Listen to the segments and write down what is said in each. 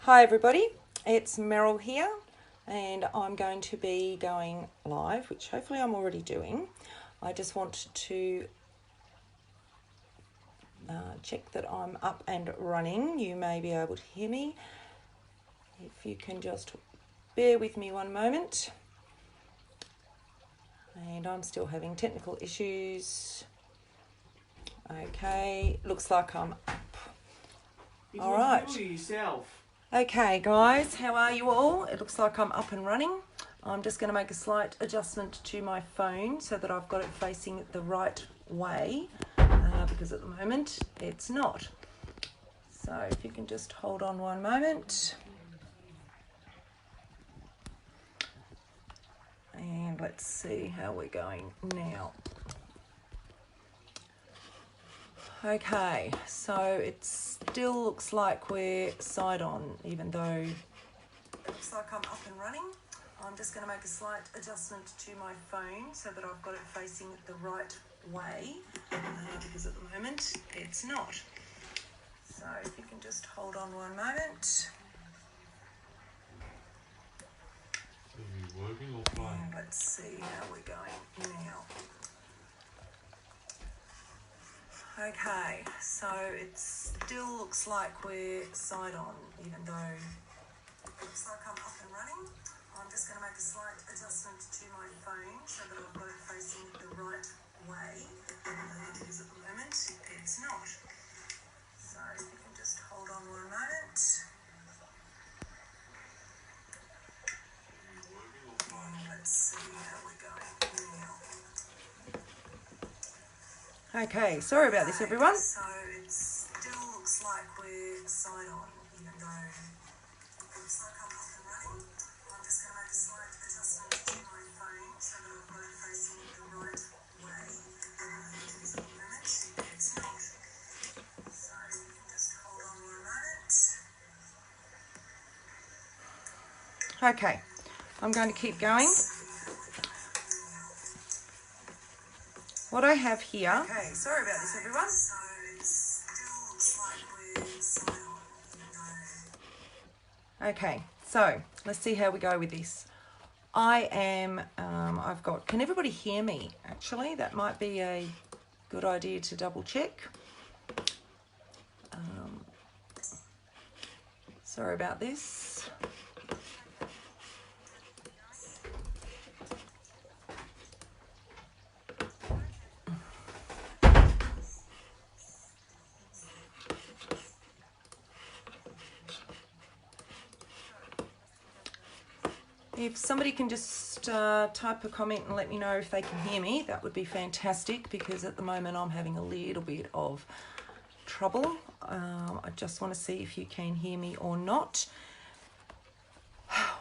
Hi everybody, it's Meryl here and I'm going to be going live, which hopefully I'm already doing. I just want to check that I'm up and running. You may be able to hear me. If you can just bear with me one moment. And I'm still having technical issues. Okay, looks like I'm up. All right. Okay guys, how are you all? It looks like I'm up and running. I'm just going to make a slight adjustment to my phone so that I've got it facing the right way because at the moment it's not. So if you can just hold on one moment. And let's see how we're going now. Okay, so it still looks like we're side on, even though it looks like I'm up and running. I'm just going to make a slight adjustment to my phone so that I've got it facing the right way because at the moment it's not. So if you can just hold on one moment. Is it working or playing? And let's see how we're going now. Okay, so it still looks like we're side on, even though it looks like I'm up and running. I'm just going to make a slight adjustment to my phone so that I've got it facing the right way because at the moment it's not. So if you can just hold on one moment. And let's see how we're going now. Okay, sorry about this everyone. So it still looks like we're side on, even though it looks like I'm up and running. I'm just going to make a slight adjustment to my phone so that I've got it facing the right way because at the moment it's not. So you can just hold on one moment. Okay, I'm going to keep going. What I have here... Okay, sorry about this everyone. So it still looks like we're side on. Okay, so let's see how we go with this. I've got, can everybody hear me? Actually, that might be a good idea to double check. Sorry about this. If somebody can just type a comment and let me know if they can hear me, that would be fantastic because at the moment I'm having a little bit of trouble. I just want to see if you can hear me or not.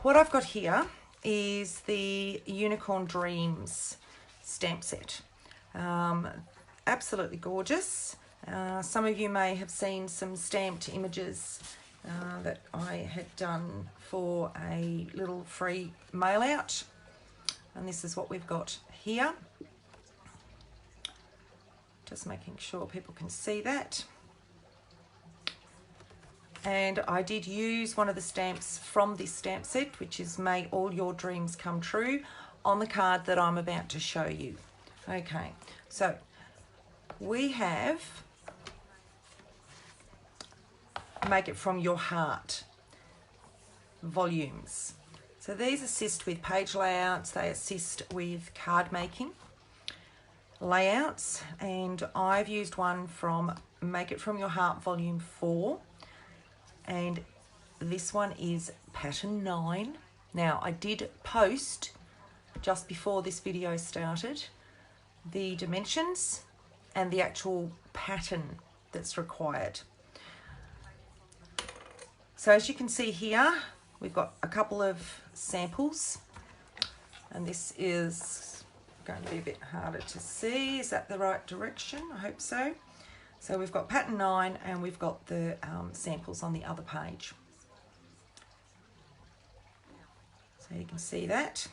What I've got here is the Unicorn Dreams stamp set. Absolutely gorgeous. Some of you may have seen some stamped images that I had done for a little free mail out, and this is what we've got here. Just making sure people can see that. And I did use one of the stamps from this stamp set, which is May All Your Dreams Come True, on the card that I'm about to show you. Okay, so we have Make It From Your Heart volumes. So these assist with page layouts, they assist with card making layouts, and I've used one from Make It From Your Heart volume 4, and this one is pattern 9. Now I did post just before this video started the dimensions and the actual pattern that's required. So as you can see here, we've got a couple of samples, and this is going to be a bit harder to see. Is that the right direction? I hope so. So we've got pattern 9 and we've got the samples on the other page. So you can see that.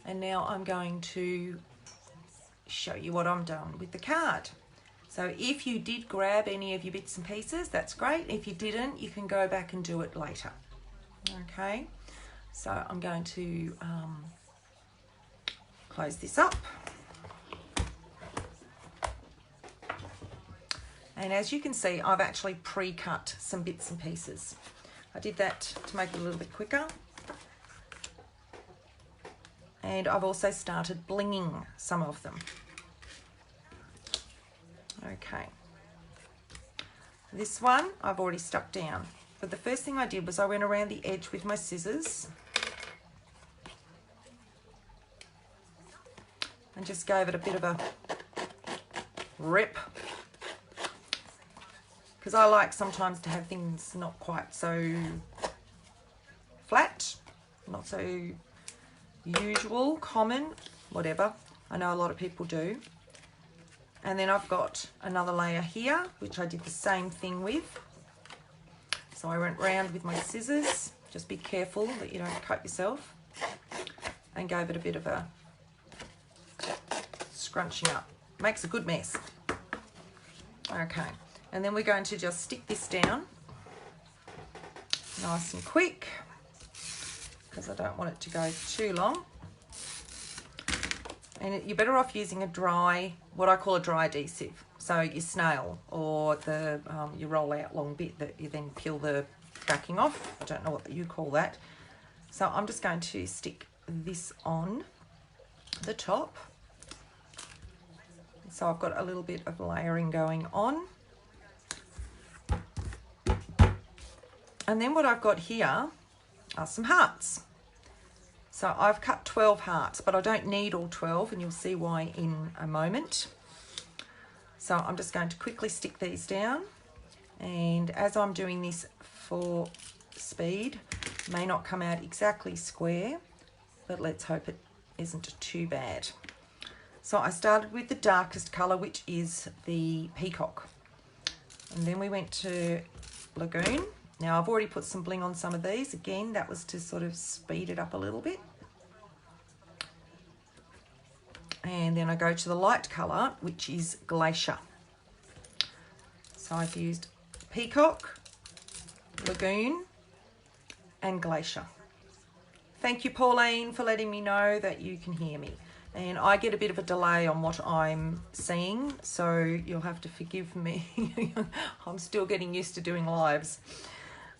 And now I'm going to show you what I'm done with the card. So if you did grab any of your bits and pieces, that's great. If you didn't, you can go back and do it later. Okay, so I'm going to close this up. And as you can see, I've actually pre-cut some bits and pieces. I did that to make it a little bit quicker. And I've also started blinging some of them. Okay. This one I've already stuck down. But the first thing I did was I went around the edge with my scissors and just gave it a bit of a rip. Because I like sometimes to have things not quite so flat, not so usual, common, whatever. I know a lot of people do. And then I've got another layer here, which I did the same thing with. So I went round with my scissors. Just be careful that you don't cut yourself. And gave it a bit of a scrunching up. Makes a good mess. Okay. And then we're going to just stick this down nice and quick because I don't want it to go too long. And you're better off using a dry, what I call a dry adhesive. So your snail or the your roll out long bit that you then peel the backing off. I don't know what you call that. So I'm just going to stick this on the top. So I've got a little bit of layering going on. And then what I've got here are some hearts. So I've cut 12 hearts, but I don't need all 12, and you'll see why in a moment. So I'm just going to quickly stick these down. And as I'm doing this for speed, it may not come out exactly square, but let's hope it isn't too bad. So I started with the darkest colour, which is the peacock. And then we went to Lagoon. Now I've already put some bling on some of these. Again, that was to sort of speed it up a little bit. And then I go to the light colour, which is Glacier. So I've used Peacock, Lagoon, and Glacier. Thank you, Pauline, for letting me know that you can hear me. And I get a bit of a delay on what I'm seeing, so you'll have to forgive me. I'm still getting used to doing lives.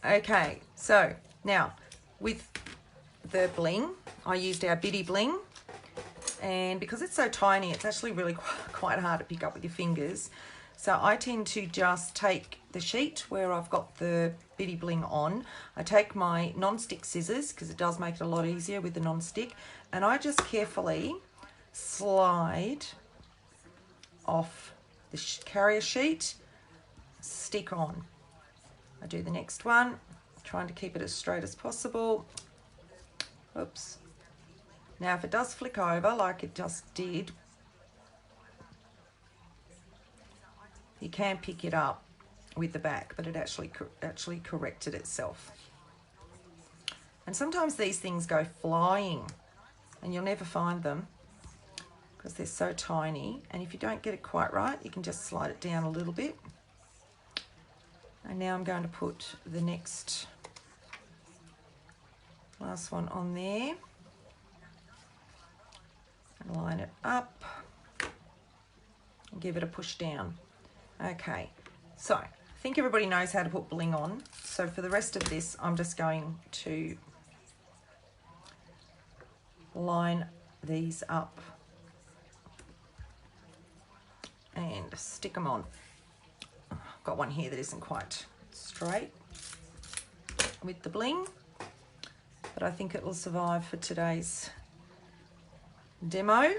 Okay, so now with the bling, I used our Biddy Bling, and because it's so tiny, it's actually really quite hard to pick up with your fingers. So I tend to just take the sheet where I've got the Biddy Bling on. I take my non-stick scissors, because it does make it a lot easier with the non-stick, and I just carefully slide off the carrier sheet, stick on. I do the next one, trying to keep it as straight as possible. Oops. Now if it does flick over like it just did, you can pick it up with the back, but it actually corrected itself. And sometimes these things go flying and you'll never find them because they're so tiny. And if you don't get it quite right, you can just slide it down a little bit. And now I'm going to put the last one on there and line it up and give it a push down. Okay, so I think everybody knows how to put bling on. So for the rest of this, I'm just going to line these up and stick them on. I've got one here that isn't quite straight with the bling, but I think it will survive for today's demo.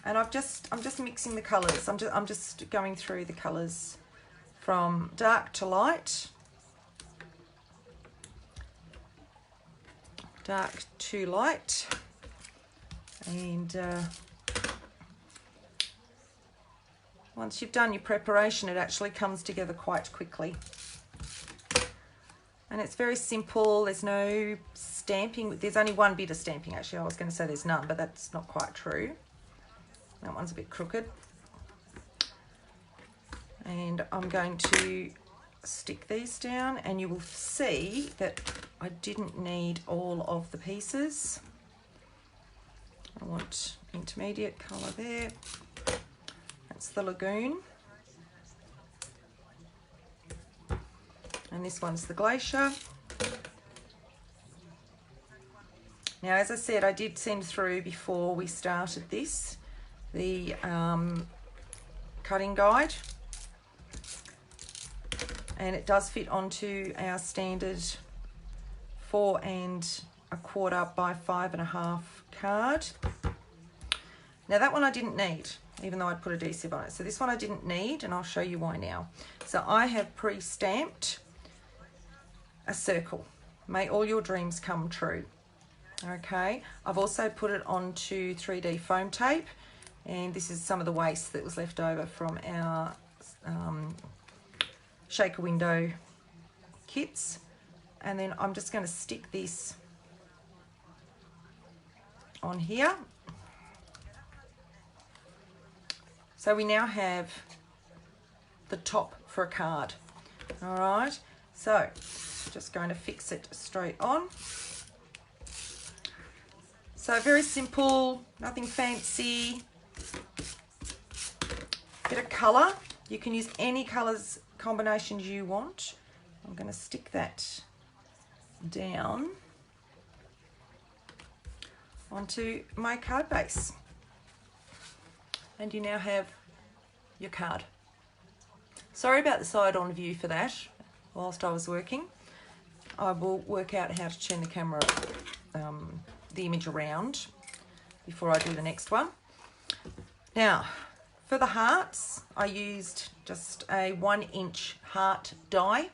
And I'm just mixing the colours. I'm just going through the colours from dark to light, dark to light, and once you've done your preparation, it actually comes together quite quickly. And it's very simple. There's no stamping. There's only one bit of stamping, actually. I was going to say there's none, but that's not quite true. That one's a bit crooked. And I'm going to stick these down, and you will see that I didn't need all of the pieces. I want intermediate colour there. That's the lagoon. And this one's the glacier. Now, as I said, I did send through before we started this, the cutting guide. And it does fit onto our standard 4 1/4 by 5 1/2 card. Now that one I didn't need, even though I'd put adhesive on it. So this one I didn't need, and I'll show you why now. So I have pre-stamped a circle. May all your dreams come true. Okay, I've also put it onto 3D foam tape, and this is some of the waste that was left over from our shaker window kits. And then I'm just going to stick this on here. So we now have the top for a card. All right, so just going to fix it straight on. So very simple, nothing fancy. Bit of colour. You can use any colours combinations you want. I'm going to stick that down onto my card base. And you now have your card. Sorry about the side-on view for that whilst I was working. I will work out how to turn the camera, the image around before I do the next one. Now, for the hearts, I used just a 1-inch heart die.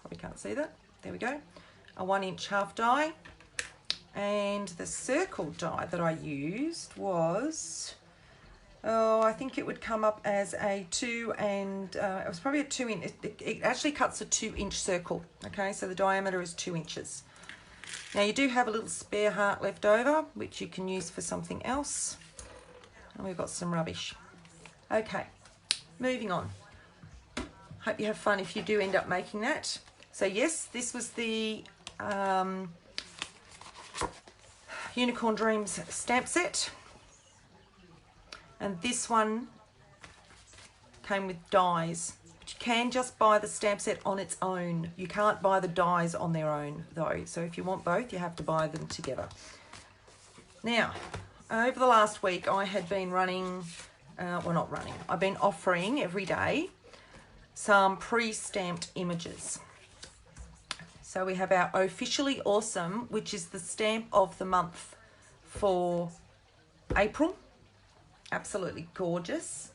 Probably can't see that. There we go. A 1-inch half die. And the circle die that I used was, I think it would come up as a 2 and, it was probably a 2 inch, it actually cuts a 2-inch circle. Okay, so the diameter is 2 inches. Now you do have a little spare heart left over, which you can use for something else. And we've got some rubbish. Okay, moving on. Hope you have fun if you do end up making that. So yes, this was the Unicorn Dreams stamp set. And this one came with dies. But you can just buy the stamp set on its own. You can't buy the dies on their own though. So if you want both, you have to buy them together. Now, over the last week, I had been running, well not running, I've been offering every day some pre-stamped images. So we have our Officially Awesome, which is the stamp of the month for April. Absolutely gorgeous.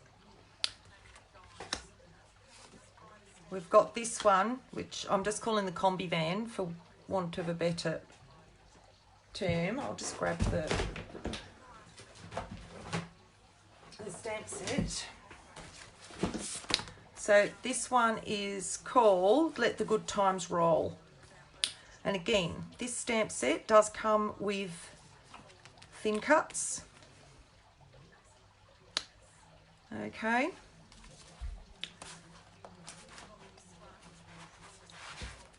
We've got this one, which I'm just calling the Combi Van for want of a better term. I'll just grab the stamp set. So this one is called Let the Good Times Roll. And again, this stamp set does come with thin cuts. Okay.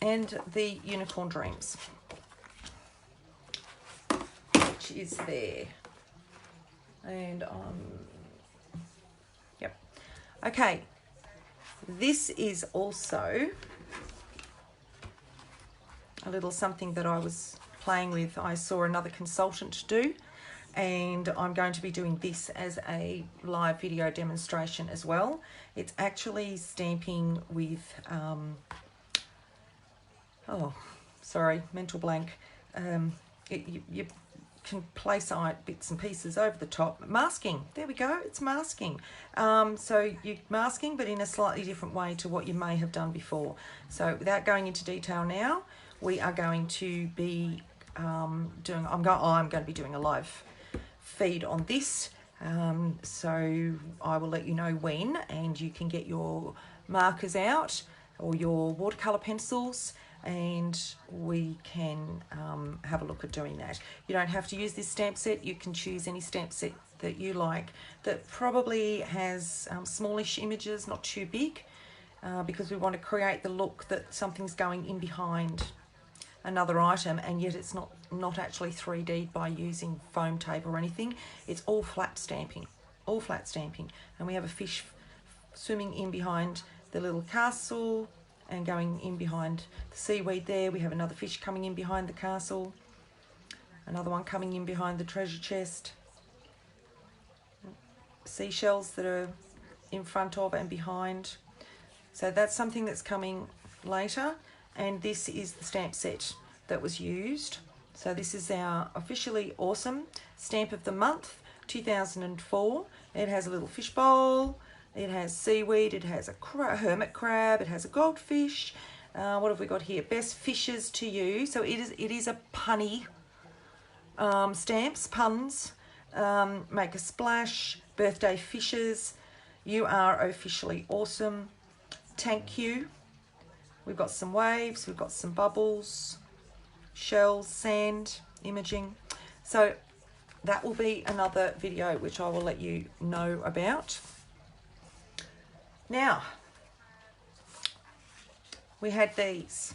And the Unicorn Dreams, which is there. And yep. Okay. This is also a little something that I was playing with. I saw another consultant do, and I'm going to be doing this as a live video demonstration as well. It's actually stamping with, oh, sorry, mental blank. You can place bits and pieces over the top. Masking, there we go, it's masking. So you're masking, but in a slightly different way to what you may have done before. So without going into detail now, we are going to be I'm going to be doing a live feed on this. So I will let you know when, and you can get your markers out or your watercolor pencils, and we can have a look at doing that. You don't have to use this stamp set. You can choose any stamp set that you like, that probably has smallish images, not too big, because we want to create the look that something's going in behind another item, and yet it's not actually 3D by using foam tape or anything. It's all flat stamping, and we have a fish swimming in behind the little castle and going in behind the seaweed there. We have another fish coming in behind the castle, another one coming in behind the treasure chest, seashells that are in front of and behind. So that's something that's coming later, and this is the stamp set that was used. So this is our Officially Awesome Stamp of the Month 2004. It has a little fish bowl, it has seaweed, it has a hermit crab, it has a goldfish. What have we got here? Best fishes to use. So it is a punny stamps, puns. Make a splash, birthday fishes, you are officially awesome, thank you. We've got some waves, we've got some bubbles, shells, sand, imaging. So that will be another video which I will let you know about. Now, we had these.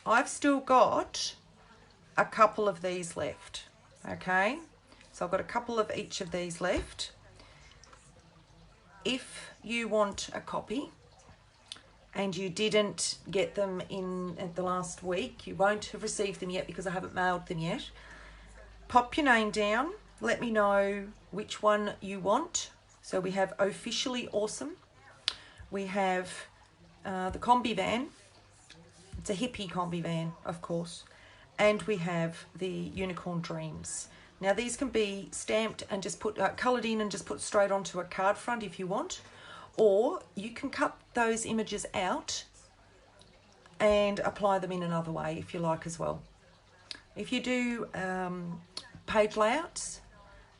I've still got a couple of these left, okay? So I've got a couple of each of these left. If you want a copy and you didn't get them in at the last week, you won't have received them yet because I haven't mailed them yet. Pop your name down, let me know which one you want. So we have Officially Awesome. We have the combi van. It's a hippie combi van, of course. And we have the Unicorn Dreams. Now these can be stamped and just put, coloured in and just put straight onto a card front if you want. Or you can cut those images out and apply them in another way if you like as well. If you do page layouts,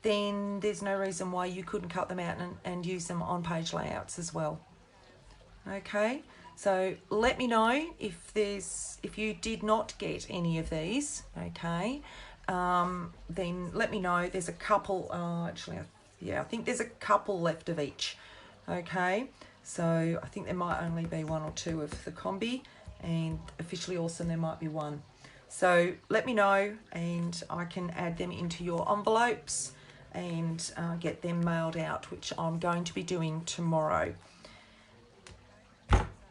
then there's no reason why you couldn't cut them out and use them on page layouts as well. Okay, so let me know if you did not get any of these, okay, then let me know. There's a couple, actually, yeah, I think there's a couple left of each, okay, so I think there might only be one or two of the combi, and Officially Awesome there might be one. So let me know and I can add them into your envelopes and get them mailed out, which I'm going to be doing tomorrow.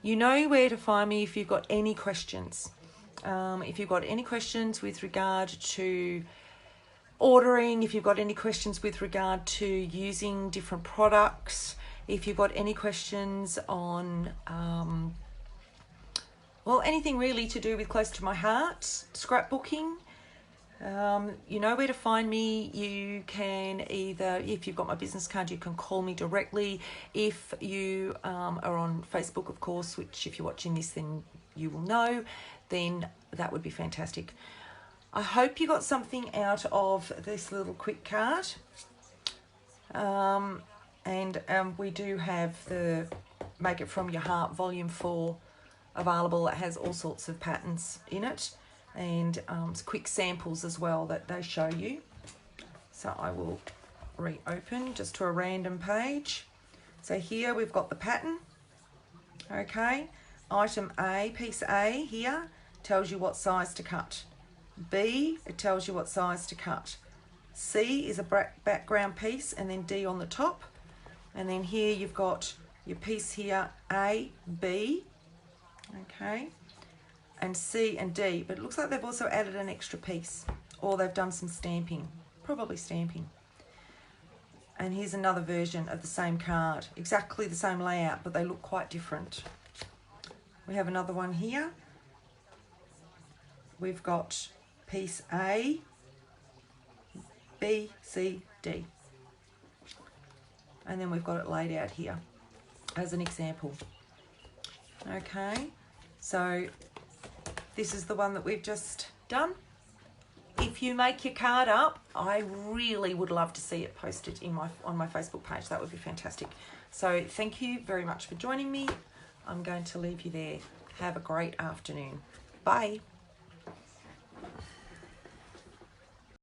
You know where to find me if you've got any questions. If you've got any questions with regard to ordering, if you've got any questions with regard to using different products, if you've got any questions on, well, anything really to do with close to my heart, scrapbooking, you know where to find me. You can either, if you've got my business card, you can call me directly. If you are on Facebook, of course, which if you're watching this, then you will know, then that would be fantastic. I hope you got something out of this little quick card. And we do have the Make It From Your Heart Volume 4 available. It has all sorts of patterns in it, and quick samples as well that they show you. So I will reopen just to a random page. So here we've got the pattern, okay. Item A, piece A here, tells you what size to cut. B, it tells you what size to cut. C is a background piece, and then D on the top. And then here you've got your piece here, A, B, okay, and C and D, but it looks like they've also added an extra piece, or they've done some stamping, probably stamping. And here's another version of the same card, exactly the same layout, but they look quite different. We have another one here. We've got piece A, B, C, D. And then we've got it laid out here as an example. Okay, so this is the one that we've just done. If you make your card up, I really would love to see it posted in on my Facebook page. That would be fantastic. So thank you very much for joining me. I'm going to leave you there. Have a great afternoon. Bye.